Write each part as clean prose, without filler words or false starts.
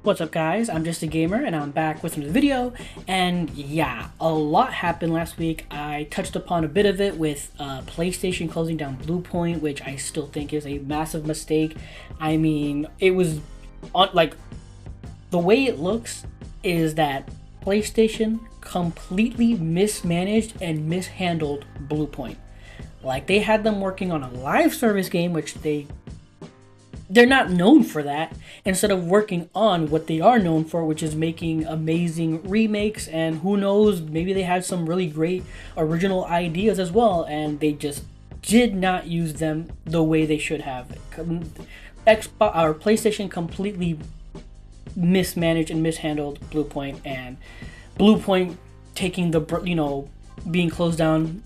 What's up guys, I'm just a gamer and I'm back with another video. And yeah, a lot happened last week. I touched upon a bit of it with PlayStation closing down Bluepoint, which I still think is a massive mistake. I mean, it was on, like, the way it looks is that PlayStation completely mismanaged and mishandled Bluepoint. Like, they had them working on a live service game, which they're not known for that, instead of working on what they are known for, which is making amazing remakes. And who knows, maybe they had some really great original ideas as well, and they just did not use them the way they should have. Xbox or PlayStation completely mismanaged and mishandled Bluepoint, and Bluepoint taking the being closed down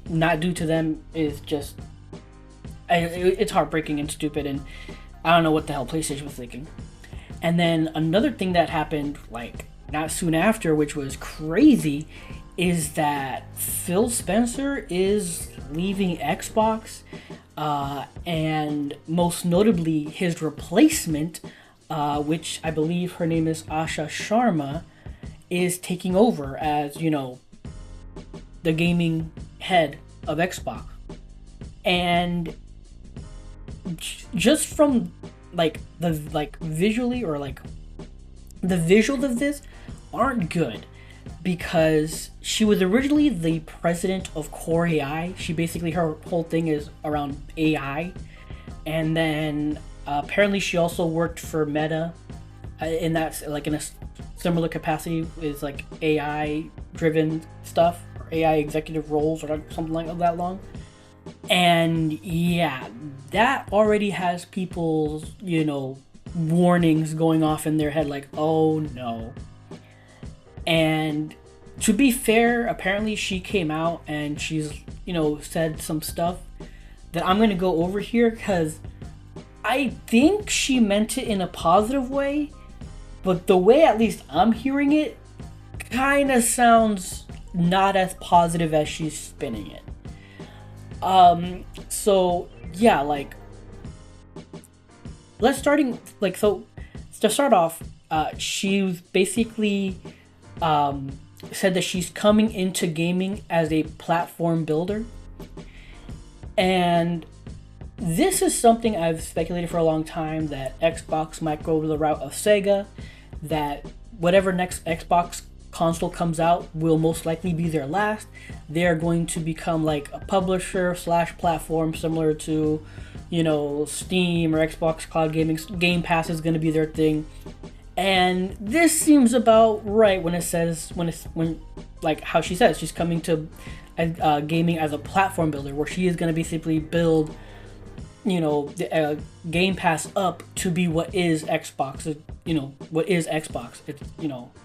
not due to them is just it's heartbreaking and stupid, and I don't know what the hell PlayStation was thinking. And then another thing that happened, like, not soon after, which was crazy, is that Phil Spencer is leaving Xbox, and most notably his replacement, which I believe her name is Asha Sharma, is taking over as, the gaming head of Xbox. And just from visually, or the visuals of this aren't good, because she was originally the president of Core AI. She basically, her whole thing is around AI, and then apparently she also worked for Meta in that, in a similar capacity, is like AI driven stuff, or AI executive roles, or something like that long. And yeah, that already has people's, warnings going off in their head, like, oh no. And to be fair, apparently she came out and she's, said some stuff that I'm going to go over here, because I think she meant it in a positive way, but the way at least I'm hearing it kind of sounds not as positive as she's spinning it. So yeah, let's to start off, she basically said that she's coming into gaming as a platform builder, and this is something I've speculated for a long time, that Xbox might go the route of Sega, that whatever next Xbox console comes out will most likely be their last. They're going to become like a publisher slash platform, similar to, Steam or Xbox Cloud Gaming. Game Pass is going to be their thing, and this seems about right when how she says she's coming to gaming as a platform builder, where she is going to basically build, the Game Pass up to be what is Xbox. What is Xbox? It's,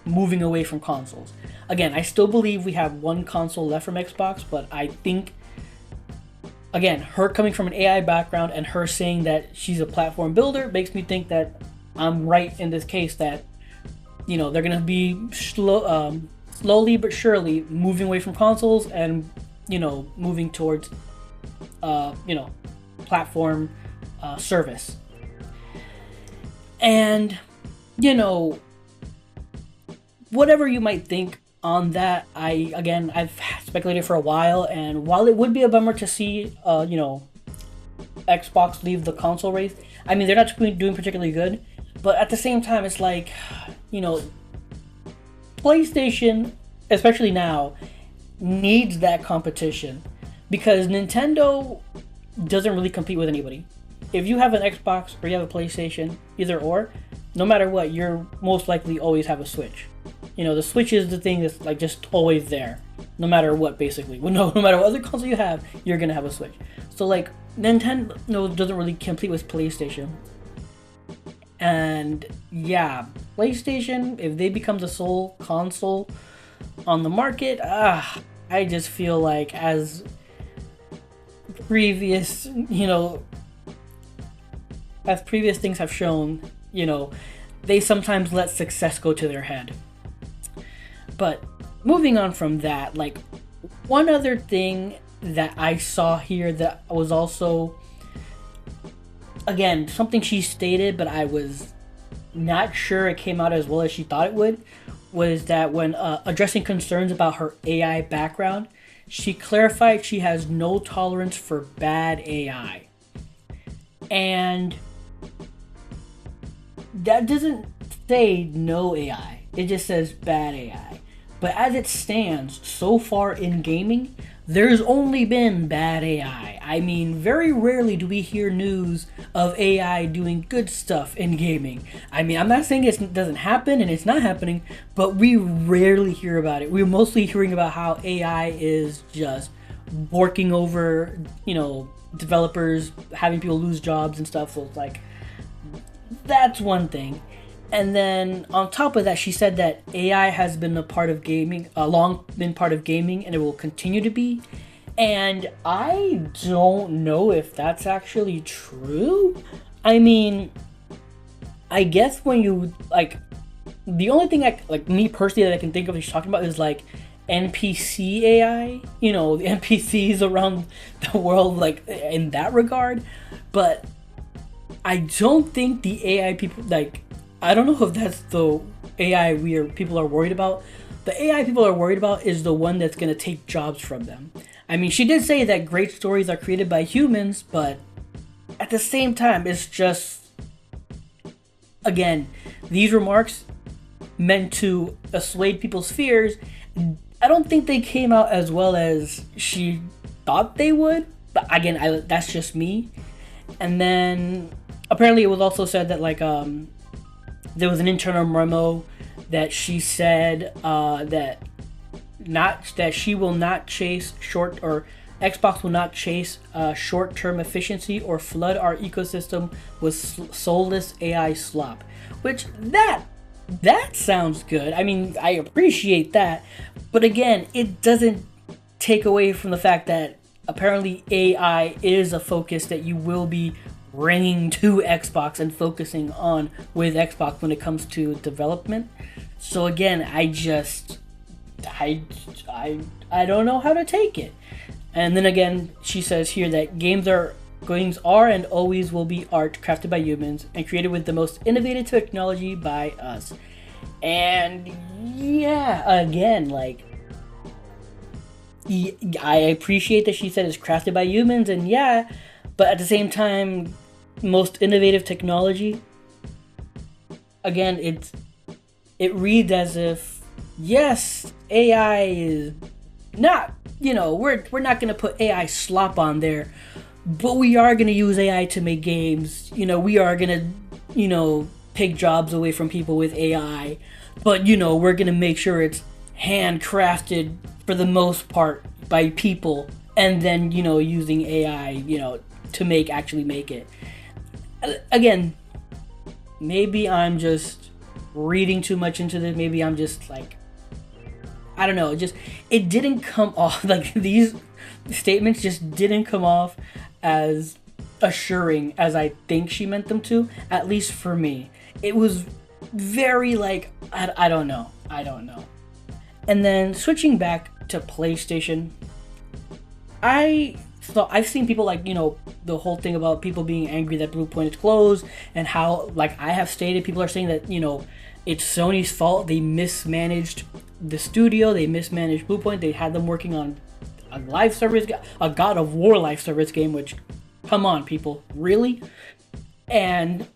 moving away from consoles. Again, I still believe we have one console left from Xbox, but I think, again, her coming from an AI background and her saying that she's a platform builder makes me think that I'm right in this case, that, they're going to be slowly but surely moving away from consoles and, moving towards, platform service. And whatever you might think on that, I've speculated for a while, and while it would be a bummer to see Xbox leave the console race, I mean, they're not doing particularly good, but at the same time, it's like, PlayStation, especially now, needs that competition, because Nintendo doesn't really compete with anybody. If you have an Xbox or you have a PlayStation, either or, no matter what, you're most likely always have a Switch. The Switch is the thing that's just always there, no matter what, basically. No matter what other console you have, you're gonna have a Switch. So Nintendo doesn't really compete with PlayStation. And yeah, PlayStation, if they become the sole console on the market, I just feel like, as previous things have shown, they sometimes let success go to their head. But moving on from that, one other thing that I saw here that was also, again, something she stated, but I was not sure it came out as well as she thought it would was that when addressing concerns about her AI background, she clarified she has no tolerance for bad AI. And that doesn't say no AI, it just says bad AI. But as it stands, so far in gaming, there's only been bad AI. I mean, very rarely do we hear news of AI doing good stuff in gaming. I mean, I'm not saying it doesn't happen and it's not happening, but we rarely hear about it. We're mostly hearing about how AI is just working over, developers, having people lose jobs and stuff. So it's like, that's one thing. And then on top of that, she said that AI has been a part of gaming, long been part of gaming, and it will continue to be. And I don't know if that's actually true. I mean, I guess when you like, the only thing me personally that I can think of that she's talking about is like NPC AI. The NPCs around the world, like in that regard. But I don't think the AI people I don't know if that's the AI people are worried about. The AI people are worried about is the one that's going to take jobs from them. I mean, she did say that great stories are created by humans, but at the same time, it's just, again, these remarks meant to assuage people's fears. I don't think they came out as well as she thought they would. But again, that's just me. And then apparently it was also said that there was an internal memo that she said that she will not chase Xbox will not chase short-term efficiency or flood our ecosystem with soulless AI slop. Which that sounds good. I mean, I appreciate that, but again, it doesn't take away from the fact that apparently AI is a focus that you will be bringing to Xbox and focusing on with Xbox when it comes to development. So again, I don't know how to take it. And then again, she says here that games are and always will be art crafted by humans and created with the most innovative technology by us. And yeah, again, I appreciate that she said it's crafted by humans, and yeah, but at the same time, most innovative technology, again, it reads as if, yes, AI is not, we're not going to put AI slop on there, but we are going to use AI to make games. We are going to, take jobs away from people with AI, but, we're going to make sure it's handcrafted for the most part by people, and then, using AI, to actually make it. Again, maybe I'm just reading too much into this. Maybe I'm just I don't know. It didn't come off these statements just didn't come off as assuring as I think she meant them to. At least for me, it was very I don't know. And then switching back to PlayStation, I've seen people the whole thing about people being angry that Bluepoint is closed, and how I have stated, people are saying that it's Sony's fault. They mismanaged the studio, they mismanaged Bluepoint, they had them working on a live service, a God of War live service game, which, come on people, really? And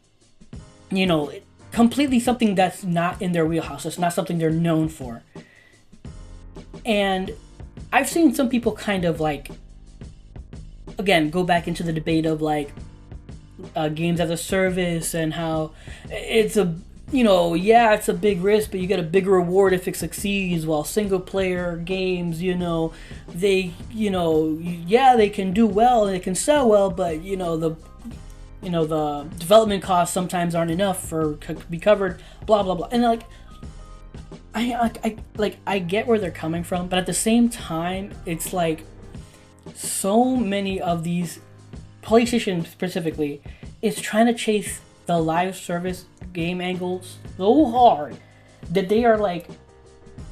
completely something that's not in their wheelhouse. It's not something they're known for. And I've seen some people kind of again, go back into the debate of games as a service, and how it's a it's a big risk, but you get a bigger reward if it succeeds. While single player games, they they can do well and they can sell well, but the development costs sometimes aren't enough to be covered. Blah blah blah. And I get where they're coming from, but at the same time, it's so many of these, PlayStation specifically, is trying to chase the live service game angles so hard that they are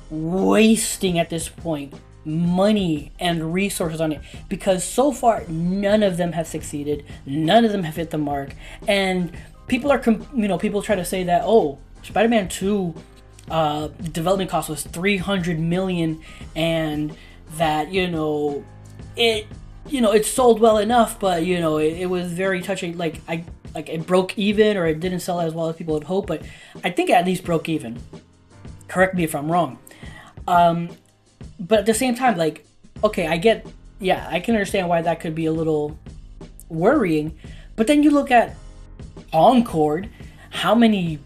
wasting at this point money and resources on it, because so far none of them have succeeded, none of them have hit the mark, and people are, people try to say that, oh, Spider-Man 2 development cost was 300 million, and that, it sold well enough, but it was very touching. Like it broke even, or it didn't sell as well as people would hope, but I think it at least broke even. Correct me if I'm wrong. But at the same time, like, okay, I can understand why that could be a little worrying, but then you look at Concord, how many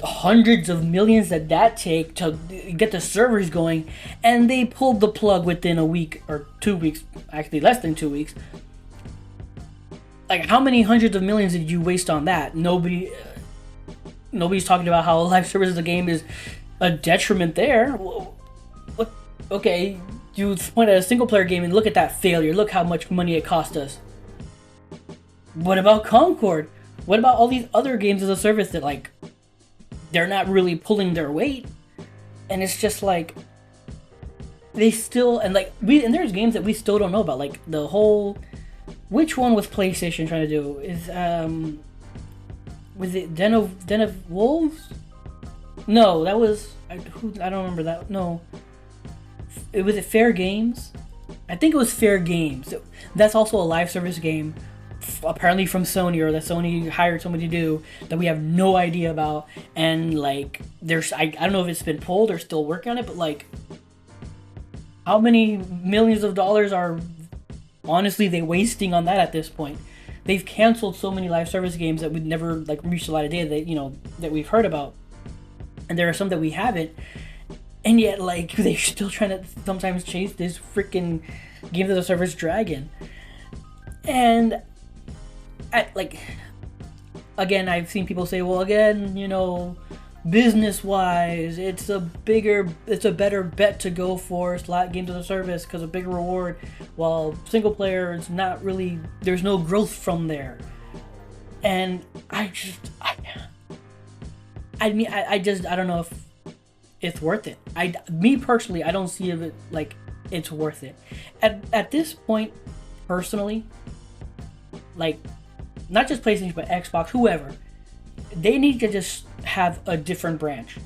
hundreds of millions that take to get the servers going, and they pulled the plug within a week or 2 weeks, actually less than 2 weeks. Like, how many hundreds of millions did you waste on that? Nobody's talking about how live service of the game is a detriment there. What? Okay, you point at a single player game and look at that failure. Look how much money it cost us. What about Concord? What about all these other games as a service that, like, they're not really pulling their weight? And it's just like, they still, and like, there's games that we still don't know about, like the whole, which one was PlayStation trying to do? Was it Den of Wolves? No, that was, I don't remember that. No. Was it Fair Games? I think it was Fair Games. That's also a live service game, apparently from Sony, or that Sony hired somebody to do, that we have no idea about. And like, I don't know if it's been pulled or still working on it, but like, how many millions of dollars are honestly they wasting on that at this point? They've canceled so many live service games that we've never like reached a lot of data that we've heard about, and there are some that we haven't, and yet like they're still trying to sometimes chase this freaking games as a service dragon. And again, I've seen people say, well, again, business wise, it's a better bet to go for slot games as a service because of bigger reward, while single player is not really, there's no growth from there. And I don't know if it's worth it. Me personally, I don't see it like it's worth it at this point. Personally, like, not just PlayStation, but Xbox, whoever, they need to just have a different branch.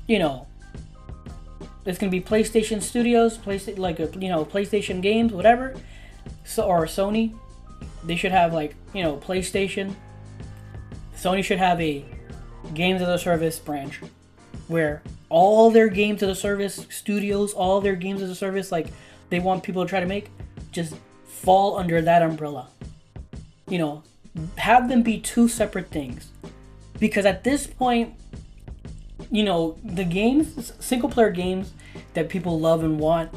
It's gonna be PlayStation Studios, PlayStation Games, whatever. So, or Sony, they should have PlayStation. Sony should have a games as a service branch, where all their games as a service studios, all their games as a service, like they want people to try to make, just fall under that umbrella. Have them be two separate things. Because at this point, the games, single player games that people love and want,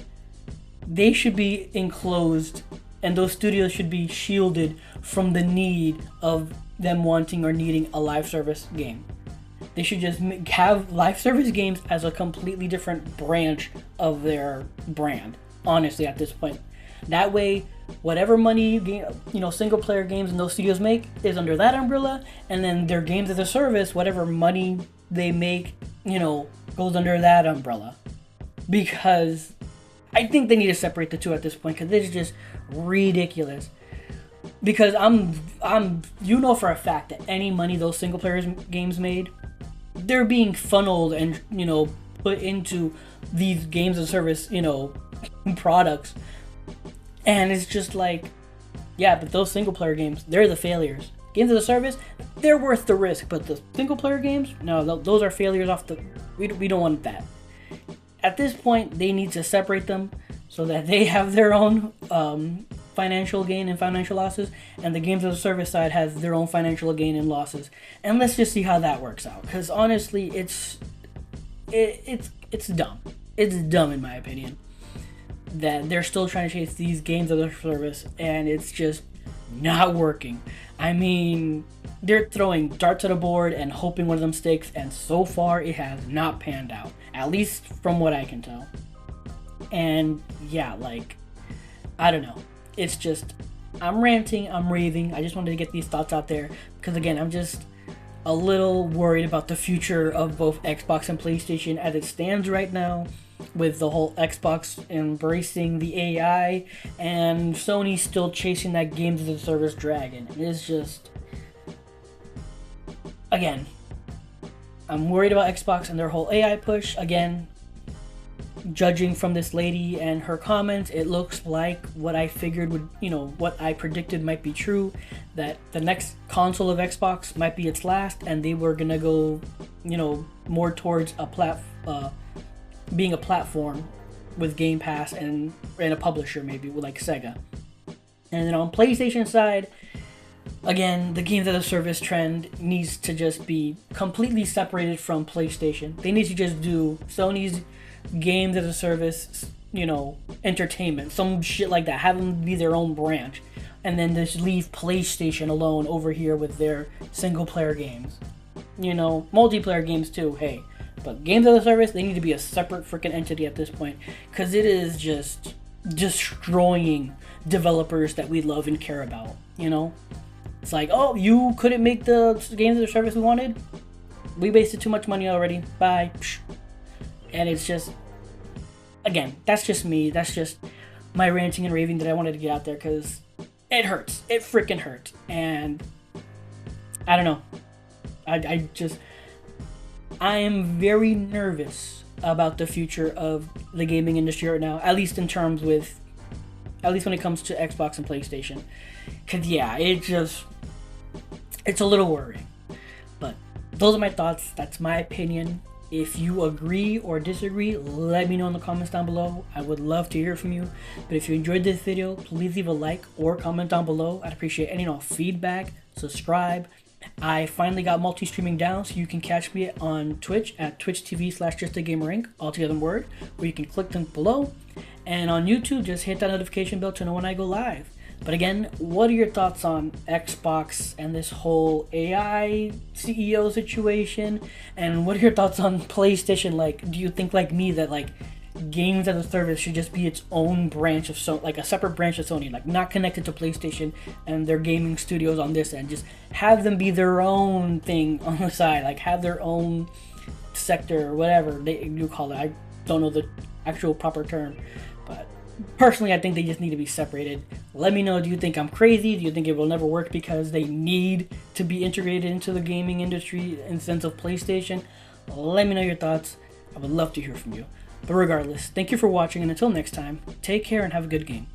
they should be enclosed, and those studios should be shielded from the need of them wanting or needing a live service game. They should just have live service games as a completely different branch of their brand, honestly, at this point. That way, whatever money single player games and those studios make is under that umbrella, and then their games as a service, whatever money they make, goes under that umbrella. Because I think they need to separate the two at this point, because this is just ridiculous. Because I'm for a fact that any money those single player games made, they're being funneled and put into these games as a service products. And it's just like, yeah, but those single player games, they're the failures. Games as a service, they're worth the risk, but the single player games, no, those are failures we don't want that. At this point, they need to separate them so that they have their own financial gain and financial losses, and the games as a service side has their own financial gain and losses. And let's just see how that works out, because honestly, it's dumb. It's dumb in my opinion, that they're still trying to chase these games as a service, and it's just not working. I mean, they're throwing darts at a board and hoping one of them sticks, and so far it has not panned out, at least from what I can tell. And yeah, I don't know. It's just, I'm ranting, I'm raving. I just wanted to get these thoughts out there, because again, I'm just a little worried about the future of both Xbox and PlayStation as it stands right now, with the whole Xbox embracing the AI and Sony still chasing that games as a service dragon. It's just, again, I'm worried about Xbox and their whole AI push. Again, judging from this lady and her comments, it looks like what I figured would, what I predicted might be true, that the next console of Xbox might be its last, and they were gonna go, more towards being a platform with Game Pass and a publisher, maybe with like Sega. And then on PlayStation side, again, the games as a service trend needs to just be completely separated from PlayStation. They need to just do Sony's games as a service, entertainment, some shit like that. Have them be their own branch, and then just leave PlayStation alone over here with their single player games. Multiplayer games too, hey. But games as a service, they need to be a separate freaking entity at this point, because it is just destroying developers that we love and care about. It's like, oh, you couldn't make the games as a service we wanted? We wasted too much money already. Bye. And it's just, again, that's just me. That's just my ranting and raving that I wanted to get out there, because it hurts. It freaking hurts. And I don't know. I am very nervous about the future of the gaming industry right now, at least when it comes to Xbox and PlayStation. Because, yeah, it's a little worrying. But those are my thoughts. That's my opinion. If you agree or disagree, let me know in the comments down below. I would love to hear from you. But if you enjoyed this video, please leave a like or comment down below. I'd appreciate any and all feedback. Subscribe. I finally got multi-streaming down, so you can catch me on Twitch at twitch.tv/justagamerink, all together in word, or you can click the link below. And on YouTube, just hit that notification bell to know when I go live. But again, what are your thoughts on Xbox and this whole AI CEO situation? And what are your thoughts on PlayStation? Like, do you think like me that like games as a service should just be its own branch of like a separate branch of Sony, like not connected to PlayStation and their gaming studios on this end? Just have them be their own thing on the side, like have their own sector or whatever you call it. I don't know the actual proper term, but personally, I think they just need to be separated. Let me know, do you think I'm crazy? Do you think it will never work because they need to be integrated into the gaming industry in the sense of PlayStation? Let me know your thoughts. I would love to hear from you. But regardless, thank you for watching, and until next time, take care and have a good game.